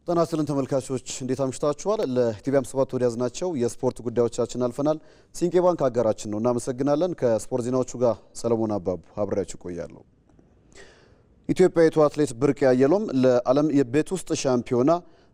ጤና ይስጥልን ተመልካቾች እንዴት አምሽታችኋል? ለቲቪ 57 ወደ ያዝናቸው የስፖርት ጉዳዮቻችን አልፈናል። ሲንቄ ባንክ አጋራችን ነው፣ እናመሰግናለን። ከስፖርት ዜናዎቹ ጋር ሰለሞን አባቡ አብሬያችሁ ቆያለሁ። ኢትዮጵያዊቷ አትሌት ብርቅ ያየሎም ለዓለም የቤት ውስጥ ሻምፒዮና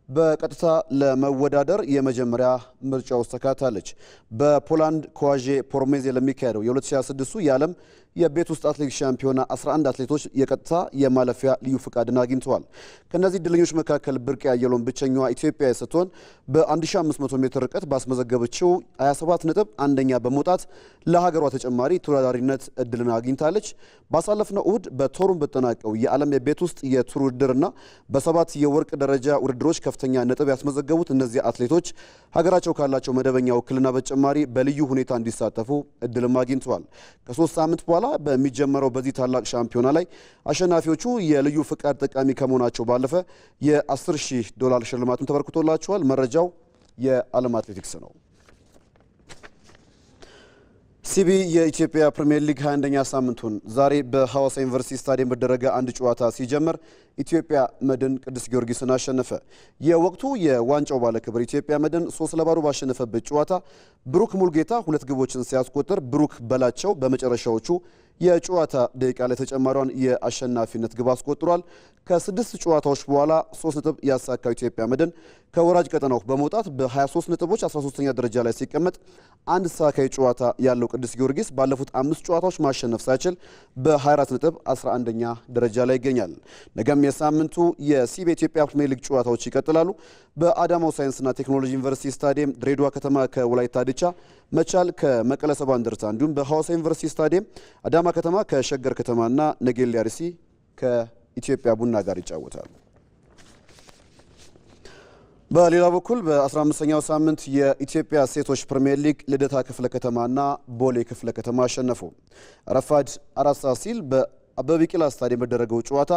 በቀጥታ ለመወዳደር የመጀመሪያ ምርጫ ውስጥ ተካታለች። በፖላንድ ኮዋዤ ፖርሜዜ ለሚካሄደው የ2026 የዓለም የቤት ውስጥ አትሌቲክስ ሻምፒዮና 11 አትሌቶች የቀጥታ የማለፊያ ልዩ ፍቃድን አግኝተዋል። ከነዚህ ድለኞች መካከል ብርቅ ያየሎም ብቸኛዋ ኢትዮጵያዊ ስትሆን በ1500 ሜትር ርቀት ባስመዘገበችው 27 ነጥብ አንደኛ በመውጣት ለሀገሯ ተጨማሪ ተወዳዳሪነት እድልን አግኝታለች። ባሳለፍነው እሁድ በቶሩን በተጠናቀው የዓለም የቤት ውስጥ የቱር ውድድርና በሰባት የወርቅ ደረጃ ውድድሮች ከፍተኛ ነጥብ ያስመዘገቡት እነዚህ አትሌቶች ሀገራቸው ካላቸው መደበኛ ውክልና በተጨማሪ በልዩ ሁኔታ እንዲሳተፉ እድልም አግኝተዋል። ከ3 ሳምንት በኋላ በሚጀመረው በዚህ ታላቅ ሻምፒዮና ላይ አሸናፊዎቹ የልዩ ፍቃድ ተጠቃሚ ከመሆናቸው ባለፈ $10,000 ሽልማትም ተበርክቶላቸዋል። መረጃው የዓለም አትሌቲክስ ነው። ሲቢ የኢትዮጵያ ፕሪሚየር ሊግ 21ኛ ሳምንቱን ዛሬ በሐዋሳ ዩኒቨርሲቲ ስታዲየም በተደረገ አንድ ጨዋታ ሲጀምር ኢትዮጵያ መድን ቅዱስ ጊዮርጊስን አሸነፈ። የወቅቱ የዋንጫው ባለክብር ኢትዮጵያ መድን 3-0 ባሸነፈበት ጨዋታ ብሩክ ሙልጌታ 2 ግቦችን ሲያስቆጥር ብሩክ በላቸው በመጨረሻዎቹ የጨዋታ ደቂቃ ላይ ተጨማሪውን የአሸናፊነት ግብ አስቆጥሯል። ከ6 ጨዋታዎች በኋላ 3 ነጥብ ያሳካው ኢትዮጵያ መድን ከወራጅ ቀጠናው በመውጣት በ23 ነጥቦች 13ኛ ደረጃ ላይ ሲቀመጥ አንድ ተሳካይ ጨዋታ ያለው ቅዱስ ጊዮርጊስ ባለፉት 5 ጨዋታዎች ማሸነፍ ሳይችል በ24 ነጥብ 11ኛ ደረጃ ላይ ይገኛል። ነገም የሳምንቱ የሲቢ ኢትዮጵያ ፕሪሚየር ሊግ ጨዋታዎች ይቀጥላሉ። በአዳማው ሳይንስና ቴክኖሎጂ ዩኒቨርሲቲ ስታዲየም ድሬዳዋ ከተማ ከወላይታ ድቻ፣ መቻል ከመቀለ ሰባ እንደርታ እንዲሁም በሐዋሳ ዩኒቨርሲቲ ስታዲየም አዳማ ከተማ ከሸገር ከተማና ነገሌ አርሲ ከኢትዮጵያ ቡና ጋር ይጫወታሉ። በሌላ በኩል በ15ኛው ሳምንት የኢትዮጵያ ሴቶች ፕሪሚየር ሊግ ልደታ ክፍለ ከተማና ቦሌ ክፍለ ከተማ አሸነፉ። ረፋድ 4 ሰዓት ሲል በአበበ ቢቂላ ስታዲየም በተደረገው ጨዋታ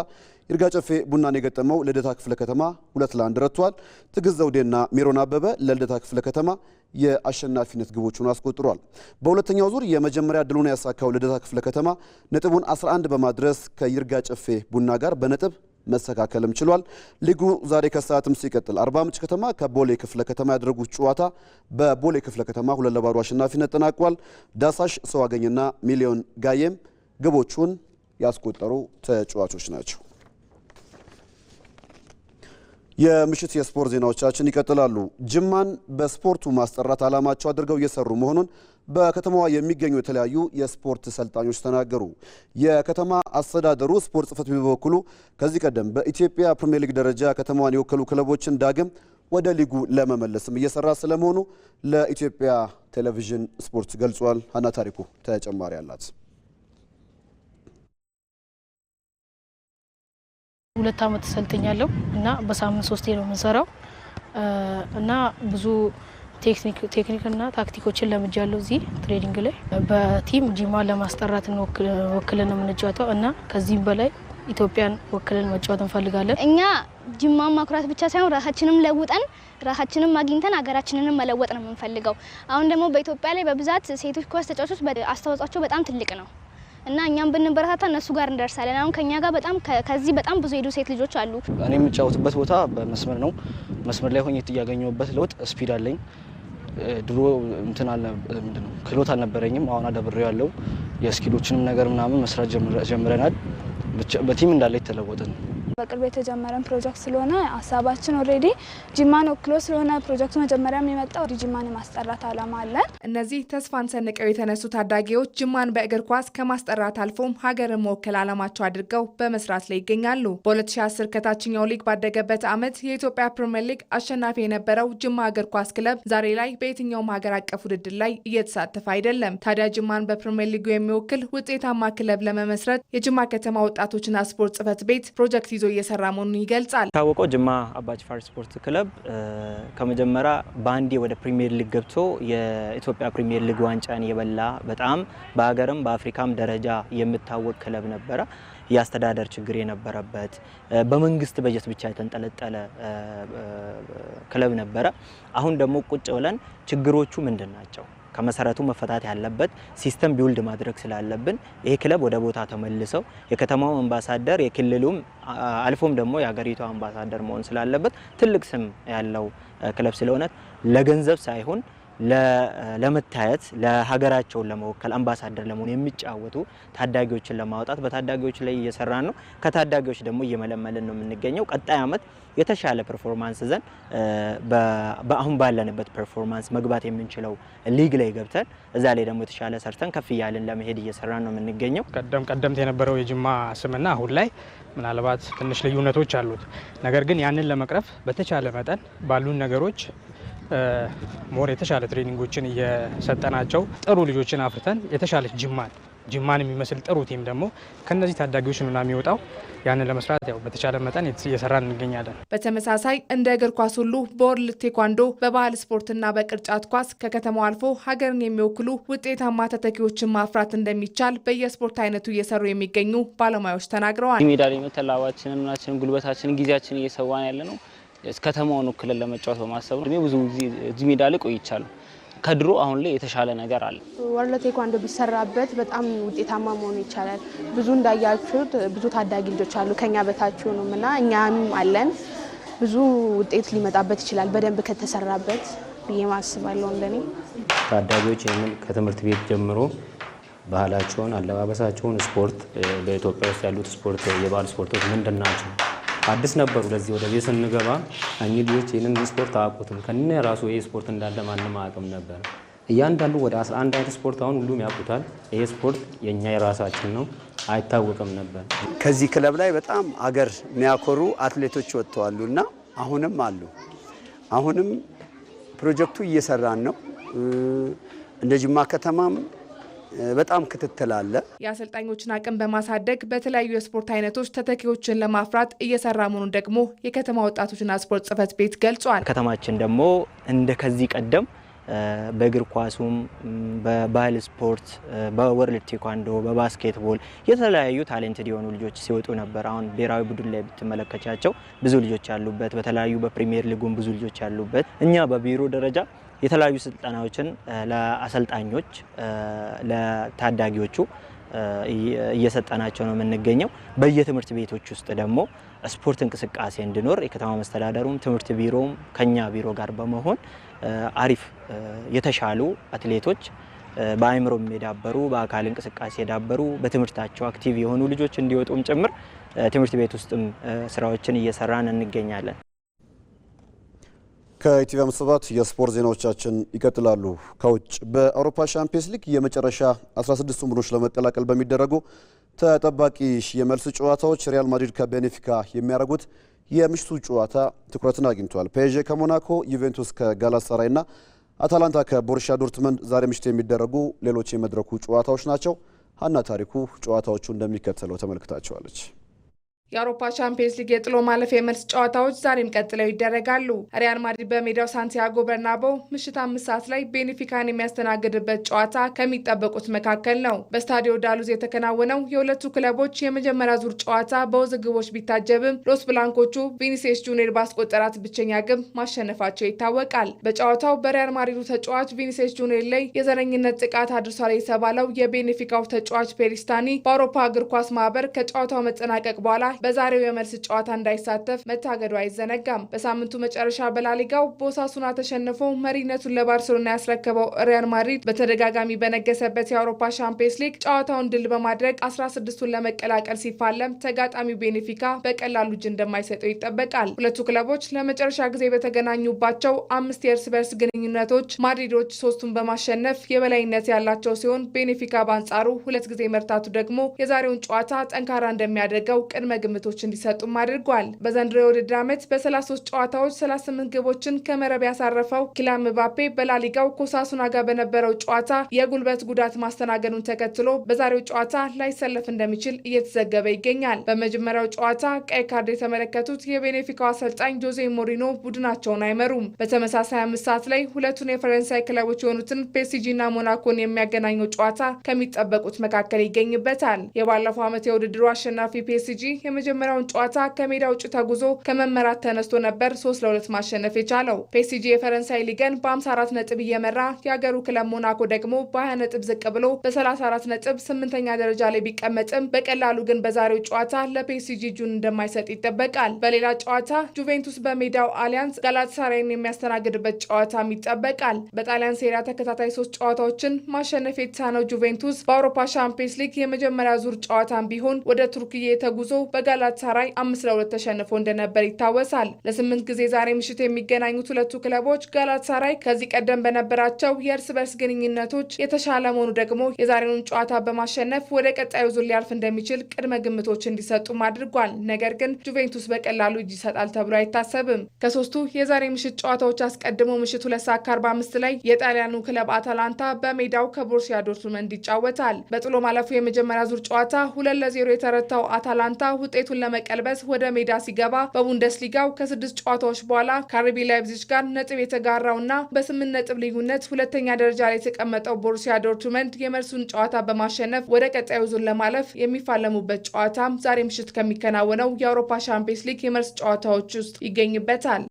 ይርጋ ጨፌ ቡናን የገጠመው ልደታ ክፍለ ከተማ 2-1 ረቷል። ትዕግስት ዘውዴና ሜሮን አበበ ለልደታ ክፍለ ከተማ የአሸናፊነት ግቦቹን አስቆጥሯል። በሁለተኛው ዙር የመጀመሪያ ድሉን ያሳካው ልደታ ክፍለ ከተማ ነጥቡን 11 በማድረስ ከይርጋ ጨፌ ቡና ጋር በነጥብ መስተካከልም ችሏል። ሊጉ ዛሬ ከሰዓትም ሲቀጥል አርባ ምንጭ ከተማ ከቦሌ ክፍለ ከተማ ያደረጉት ጨዋታ በቦሌ ክፍለ ከተማ 2-0 አሸናፊነት ተጠናቋል። ዳሳሽ ሰዋገኝና ሚሊዮን ጋየም ግቦቹን ያስቆጠሩ ተጫዋቾች ናቸው። የምሽት የስፖርት ዜናዎቻችን ይቀጥላሉ። ጅማን በስፖርቱ ማስጠራት ዓላማቸው አድርገው እየሰሩ መሆኑን በከተማዋ የሚገኙ የተለያዩ የስፖርት ሰልጣኞች ተናገሩ። የከተማ አስተዳደሩ ስፖርት ጽሕፈት ቤት በበኩሉ ከዚህ ቀደም በኢትዮጵያ ፕሪሚየር ሊግ ደረጃ ከተማዋን የወከሉ ክለቦችን ዳግም ወደ ሊጉ ለመመለስም እየሰራ ስለመሆኑ ለኢትዮጵያ ቴሌቪዥን ስፖርት ገልጿል። ሀና ታሪኩ ተጨማሪ አላት። 2 ዓመት ሰልጥኛለሁ እና በሳምንት 3 ነው የምንሰራው እና ብዙ ቴክኒክና ታክቲኮችን ለምጃለሁ። እዚህ ትሬኒንግ ላይ በቲም ጂማ ለማስጠራት ወክለን የምንጫወተው እና ከዚህም በላይ ኢትዮጵያን ወክለን መጫወት እንፈልጋለን። እኛ ጂማ ማኩራት ብቻ ሳይሆን ራሳችንም ለውጠን ራሳችንም ማግኝተን ሀገራችንንም መለወጥ ነው የምንፈልገው። አሁን ደግሞ በኢትዮጵያ ላይ በብዛት ሴቶች ኳስ ተጫዋቾች አስተዋጽኦቸው በጣም ትልቅ ነው እና እኛም ብንበረታታ እነሱ ጋር እንደርሳለን። አሁን ከኛ ጋር በጣም ከዚህ በጣም ብዙ ሄዱ ሴት ልጆች አሉ። እኔ የምጫወትበት ቦታ በመስመር ነው። መስመር ላይ ሆኜ ያገኘሁበት ለውጥ ስፒድ አለኝ። ድሮ እንትን አለ ምንድነው ክሎት አልነበረኝም። አሁን አዳብሬው ያለው የስኪሎችንም ነገር ምናምን መስራት ጀምረናል። በቲም እንዳለ የተለወጠ ነው። በቅርብ የተጀመረን ፕሮጀክት ስለሆነ ሀሳባችን ኦሬዲ ጂማን ወክሎ ስለሆነ ፕሮጀክቱ መጀመሪያም የመጣው ጂማን ማስጠራት አላማ አለን። እነዚህ ተስፋን ሰንቀው የተነሱ ታዳጊዎች ጂማን በእግር ኳስ ከማስጠራት አልፎም ሀገርን መወከል አላማቸው አድርገው በመስራት ላይ ይገኛሉ። በ2010 ከታችኛው ሊግ ባደገበት ዓመት የኢትዮጵያ ፕሪሚየር ሊግ አሸናፊ የነበረው ጅማ እግር ኳስ ክለብ ዛሬ ላይ በየትኛውም ሀገር አቀፍ ውድድር ላይ እየተሳተፈ አይደለም። ታዲያ ጂማን በፕሪሚየር ሊጉ የሚወክል ውጤታማ ክለብ ለመመስረት የጅማ ከተማ ወጣቶችና ስፖርት ጽሕፈት ቤት ፕሮጀክት ይዞ እየሰራ መሆኑን ይገልጻል። ታወቀው ጅማ አባጅፋር ስፖርት ክለብ ከመጀመሪያ ባንዴ ወደ ፕሪሚየር ሊግ ገብቶ የኢትዮጵያ ፕሪሚየር ሊግ ዋንጫን የበላ በጣም በሀገርም በአፍሪካም ደረጃ የሚታወቅ ክለብ ነበረ። የአስተዳደር ችግር የነበረበት በመንግስት በጀት ብቻ የተንጠለጠለ ክለብ ነበረ። አሁን ደግሞ ቁጭ ብለን ችግሮቹ ምንድን ናቸው፣ ከመሰረቱ መፈታት ያለበት ሲስተም ቢውልድ ማድረግ ስላለብን ይሄ ክለብ ወደ ቦታ ተመልሰው የከተማው አምባሳደር የክልሉም አልፎም ደግሞ የሀገሪቱ አምባሳደር መሆን ስላለበት ትልቅ ስም ያለው ክለብ ስለሆነ ለገንዘብ ሳይሆን ለመታየት ለሀገራቸውን ለመወከል አምባሳደር ለመሆን የሚጫወቱ ታዳጊዎችን ለማውጣት በታዳጊዎች ላይ እየሰራን ነው። ከታዳጊዎች ደግሞ እየመለመልን ነው የምንገኘው። ቀጣይ አመት የተሻለ ፐርፎርማንስ ዘን በአሁን ባለንበት ፐርፎርማንስ መግባት የምንችለው ሊግ ላይ ገብተን እዛ ላይ ደግሞ የተሻለ ሰርተን ከፍ እያልን ለመሄድ እየሰራን ነው የምንገኘው። ቀደምት የነበረው የጅማ ስምና አሁን ላይ ምናልባት ትንሽ ልዩነቶች አሉት። ነገር ግን ያንን ለመቅረፍ በተቻለ መጠን ባሉን ነገሮች ሞር የተሻለ ትሬኒንጎችን እየሰጠናቸው ጥሩ ልጆችን አፍርተን የተሻለ ጅማን የሚመስል ጥሩ ቲም ደግሞ ከነዚህ ታዳጊዎች ነው የሚወጣው። ያንን ለመስራት ያው በተቻለ መጠን እየሰራን እንገኛለን። በተመሳሳይ እንደ እግር ኳስ ሁሉ በወርልድ ቴኳንዶ በባህል ስፖርትና በቅርጫት ኳስ ከከተማው አልፎ ሀገርን የሚወክሉ ውጤታማ ተተኪዎችን ማፍራት እንደሚቻል በየስፖርት አይነቱ እየሰሩ የሚገኙ ባለሙያዎች ተናግረዋል። ሜዳ ላይ መተላባችንን ምናችንን ጉልበታችንን ጊዜያችንን እየሰዋን ያለ ነው ከተማውን ወክለን ለመጫወት በማሰብ ነው። ብዙ ጊዜ እዚህ ሜዳ ላይ ቆይቻለሁ። ከድሮ አሁን ላይ የተሻለ ነገር አለ። ወርልድ ቴኳንዶ ቢሰራበት በጣም ውጤታማ መሆን ይቻላል። ብዙ እንዳያችሁት ብዙ ታዳጊ ልጆች አሉ ከኛ በታች ሆኖምና እኛም አለን። ብዙ ውጤት ሊመጣበት ይችላል በደንብ ከተሰራበት ብዬ ማስባለሁ። እንደኔ ታዳጊዎች ይህንን ከትምህርት ቤት ጀምሮ ባህላቸውን፣ አለባበሳቸውን፣ ስፖርት በኢትዮጵያ ውስጥ ያሉት ስፖርት የባህል ስፖርቶች ምንድን ናቸው አዲስ ነበሩ። ለዚህ ወደ ቤት ስንገባ እኚህ ልጆች ይህንን ስፖርት አያውቁትም። ከነ ራሱ ይሄ ስፖርት እንዳለ ማንም አያውቅም ነበር። እያንዳንዱ ወደ 11 አይነት ስፖርት አሁን ሁሉም ያውቁታል። ይሄ ስፖርት የኛ የራሳችን ነው፣ አይታወቅም ነበር። ከዚህ ክለብ ላይ በጣም አገር የሚያኮሩ አትሌቶች ወጥተዋሉ እና አሁንም አሉ። አሁንም ፕሮጀክቱ እየሰራን ነው። እንደ ጅማ ከተማም በጣም ክትትል አለ። የአሰልጣኞችን አቅም በማሳደግ በተለያዩ የስፖርት አይነቶች ተተኪዎችን ለማፍራት እየሰራ መሆኑን ደግሞ የከተማ ወጣቶችና ስፖርት ጽሕፈት ቤት ገልጿል። ከተማችን ደግሞ እንደ ከዚህ ቀደም በእግር ኳሱም በባህል ስፖርት በወርልድ ቴኳንዶ በባስኬትቦል የተለያዩ ታሌንትድ የሆኑ ልጆች ሲወጡ ነበር። አሁን ብሔራዊ ቡድን ላይ ብትመለከቻቸው ብዙ ልጆች ያሉበት፣ በተለያዩ በፕሪሚየር ሊጉም ብዙ ልጆች ያሉበት እኛ በቢሮ ደረጃ የተለያዩ ስልጠናዎችን ለአሰልጣኞች ለታዳጊዎቹ እየሰጠናቸው ነው የምንገኘው። በየትምህርት ቤቶች ውስጥ ደግሞ ስፖርት እንቅስቃሴ እንዲኖር የከተማ መስተዳደሩም ትምህርት ቢሮም ከኛ ቢሮ ጋር በመሆን አሪፍ የተሻሉ አትሌቶች በአእምሮም የዳበሩ በአካል እንቅስቃሴ የዳበሩ በትምህርታቸው አክቲቭ የሆኑ ልጆች እንዲወጡም ጭምር ትምህርት ቤት ውስጥም ስራዎችን እየሰራን እንገኛለን። ከኢቲቪ 57 የስፖርት ዜናዎቻችን ይቀጥላሉ። ከውጭ በአውሮፓ ሻምፒየንስ ሊግ የመጨረሻ 16 ቡድኖች ለመቀላቀል በሚደረጉ ተጠባቂ የመልስ ጨዋታዎች ሪያል ማድሪድ ከቤኔፊካ የሚያደርጉት የምሽቱ ጨዋታ ትኩረትን አግኝቷል። ፔዤ ከሞናኮ፣ ዩቬንቱስ ከጋላታሳራይና አታላንታ ከቦሩሲያ ዶርትመንድ ዛሬ ምሽት የሚደረጉ ሌሎች የመድረኩ ጨዋታዎች ናቸው። ሀና ታሪኩ ጨዋታዎቹ እንደሚከተለው ተመልክታቸዋለች። የአውሮፓ ቻምፒየንስ ሊግ የጥሎ ማለፍ የመልስ ጨዋታዎች ዛሬም ቀጥለው ይደረጋሉ። ሪያል ማድሪድ በሜዳው ሳንቲያጎ በርናባው ምሽት 5 ሰዓት ላይ ቤኔፊካን የሚያስተናግድበት ጨዋታ ከሚጠበቁት መካከል ነው። በስታዲዮ ዳሉዝ የተከናወነው የሁለቱ ክለቦች የመጀመሪያ ዙር ጨዋታ በውዝግቦች ቢታጀብም ሎስ ብላንኮቹ ቪኒሲየስ ጁኒየር ባስቆጠራት ብቸኛ ግብ ማሸነፋቸው ይታወቃል። በጨዋታው በሪያል ማድሪዱ ተጫዋች ቪኒሲየስ ጁኒየር ላይ የዘረኝነት ጥቃት አድርሷል የተባለው የቤኔፊካው ተጫዋች ፔሪስታኒ በአውሮፓ እግር ኳስ ማህበር ከጨዋታው መጠናቀቅ በኋላ በዛሬው የመልስ ጨዋታ እንዳይሳተፍ መታገዱ አይዘነጋም። በሳምንቱ መጨረሻ በላሊጋው በኦሳሱና ተሸንፎ መሪነቱን ለባርሴሎና ያስረከበው ሪያል ማድሪድ በተደጋጋሚ በነገሰበት የአውሮፓ ሻምፒየንስ ሊግ ጨዋታውን ድል በማድረግ 16ቱን ለመቀላቀል ሲፋለም ተጋጣሚው ቤኔፊካ በቀላሉ እጅ እንደማይሰጠው ይጠበቃል። ሁለቱ ክለቦች ለመጨረሻ ጊዜ በተገናኙባቸው 5 የእርስ በርስ ግንኙነቶች ማድሪዶች 3ቱን በማሸነፍ የበላይነት ያላቸው ሲሆን ቤኔፊካ በአንጻሩ 2 ጊዜ መርታቱ ደግሞ የዛሬውን ጨዋታ ጠንካራ እንደሚያደርገው ቅድመ ግምቶች እንዲሰጡም አድርጓል። በዘንድሮ የውድድር ዓመት በ33 ጨዋታዎች 38 ግቦችን ከመረብ ያሳረፈው ኪሊያን ምባፔ በላሊጋው ከኦሳሱና ጋር በነበረው ጨዋታ የጉልበት ጉዳት ማስተናገዱን ተከትሎ በዛሬው ጨዋታ ላይሰለፍ እንደሚችል እየተዘገበ ይገኛል። በመጀመሪያው ጨዋታ ቀይ ካርድ የተመለከቱት የቤኔፊካው አሰልጣኝ ጆዜ ሞሪኖ ቡድናቸውን አይመሩም። በተመሳሳይ 5 ሰዓት ላይ ሁለቱን የፈረንሳይ ክለቦች የሆኑትን ፔሲጂና ሞናኮን የሚያገናኘው ጨዋታ ከሚጠበቁት መካከል ይገኝበታል። የባለፈው ዓመት የውድድሩ አሸናፊ ፔሲጂ የመጀመሪያውን ጨዋታ ከሜዳ ውጭ ተጉዞ ከመመራት ተነስቶ ነበር 3-2 ማሸነፍ የቻለው። ፒኤስጂ የፈረንሳይ ሊግን በ54 ነጥብ እየመራ የሀገሩ ክለብ ሞናኮ ደግሞ በ20 ነጥብ ዝቅ ብሎ በ34 ነጥብ 8ኛ ደረጃ ላይ ቢቀመጥም በቀላሉ ግን በዛሬው ጨዋታ ለፒኤስጂ እጁን እንደማይሰጥ ይጠበቃል። በሌላ ጨዋታ ጁቬንቱስ በሜዳው አሊያንስ ጋላታሳራይን የሚያስተናግድበት ጨዋታም ይጠበቃል። በጣሊያን ሴሪያ ተከታታይ 3 ጨዋታዎችን ማሸነፍ የተሳነው ጁቬንቱስ በአውሮፓ ሻምፒየንስ ሊግ የመጀመሪያ ዙር ጨዋታም ቢሆን ወደ ቱርክዬ ተጉዞ በጋላታሳራይ 5-2 ተሸንፎ እንደነበር ይታወሳል። ለ8 ጊዜ ዛሬ ምሽት የሚገናኙት ሁለቱ ክለቦች ጋላታሳራይ ከዚህ ቀደም በነበራቸው የእርስ በርስ ግንኙነቶች የተሻለ መሆኑ ደግሞ የዛሬውን ጨዋታ በማሸነፍ ወደ ቀጣዩ ዙር ሊያልፍ እንደሚችል ቅድመ ግምቶች እንዲሰጡም አድርጓል። ነገር ግን ጁቬንቱስ በቀላሉ እጅ ይሰጣል ተብሎ አይታሰብም። ከሶስቱ የዛሬ ምሽት ጨዋታዎች አስቀድሞ ምሽት 2:45 ላይ የጣሊያኑ ክለብ አታላንታ በሜዳው ከቦሩሲያ ዶርትሙንድ ይጫወታል። በጥሎ ማለፉ የመጀመሪያ ዙር ጨዋታ 2-0 የተረታው አታላንታ ውጤቱን ለመቀልበስ ወደ ሜዳ ሲገባ በቡንደስሊጋው ከ6 ጨዋታዎች በኋላ ከአርቢ ላይፕዚግ ጋር ነጥብ የተጋራውና በ8 ነጥብ ልዩነት ሁለተኛ ደረጃ ላይ የተቀመጠው ቦሩሲያ ዶርትሙንድ የመልሱን ጨዋታ በማሸነፍ ወደ ቀጣዩ ዙር ለማለፍ የሚፋለሙበት ጨዋታም ዛሬ ምሽት ከሚከናወነው የአውሮፓ ሻምፒየንስ ሊግ የመልስ ጨዋታዎች ውስጥ ይገኝበታል።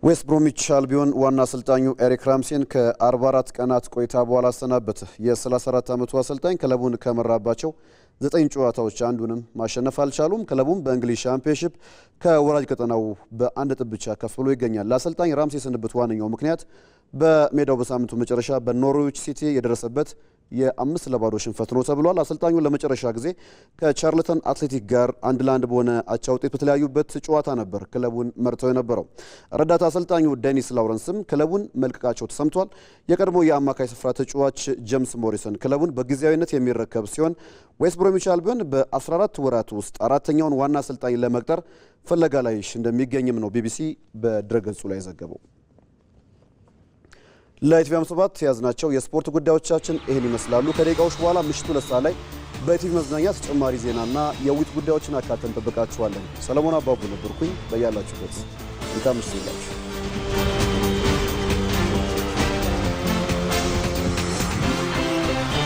ዌስት ብሮሚች አልቢዮን ዋና አሰልጣኙ ኤሪክ ራምሴን ከ44 ቀናት ቆይታ በኋላ አሰናበተ። የ34 ዓመቱ አሰልጣኝ ክለቡን ከመራባቸው 9 ጨዋታዎች አንዱንም ማሸነፍ አልቻሉም። ክለቡም በእንግሊዝ ሻምፒዮንሺፕ ከወራጅ ቀጠናው በአንድ ነጥብ ብቻ ከፍ ብሎ ይገኛል። ለአሰልጣኝ ራምሴ ስንብት ዋነኛው ምክንያት በሜዳው በሳምንቱ መጨረሻ በኖርዊች ሲቲ የደረሰበት የ5-0 ሽንፈት ነው ተብሏል። አሰልጣኙ ለመጨረሻ ጊዜ ከቻርልተን አትሌቲክ ጋር 1-1 በሆነ አቻ ውጤት በተለያዩበት ጨዋታ ነበር ክለቡን መርተው የነበረው። ረዳት አሰልጣኙ ዴኒስ ላውረንስም ክለቡን መልቀቃቸው ተሰምቷል። የቀድሞ የአማካይ ስፍራ ተጫዋች ጄምስ ሞሪሰን ክለቡን በጊዜያዊነት የሚረከብ ሲሆን ዌስት ብሮሚች አልቢዮን በ14 ወራት ውስጥ አራተኛውን ዋና አሰልጣኝ ለመቅጠር ፍለጋ ላይ እንደሚገኝም ነው ቢቢሲ በድረገጹ ላይ ዘገበው። ለኢቲቪ 7 ያዝናቸው የስፖርት ጉዳዮቻችን ይህን ይመስላሉ። ከደቂቃዎች በኋላ ምሽቱ 2 ሰዓት ላይ በኢቲቪ መዝናኛ ተጨማሪ ዜናና የውይይት ጉዳዮችን አካተን እንጠብቃችኋለን። ሰለሞን አባቡ ነበርኩኝ። በያላችሁበት መልካም ምሽት ይሁንላችሁ።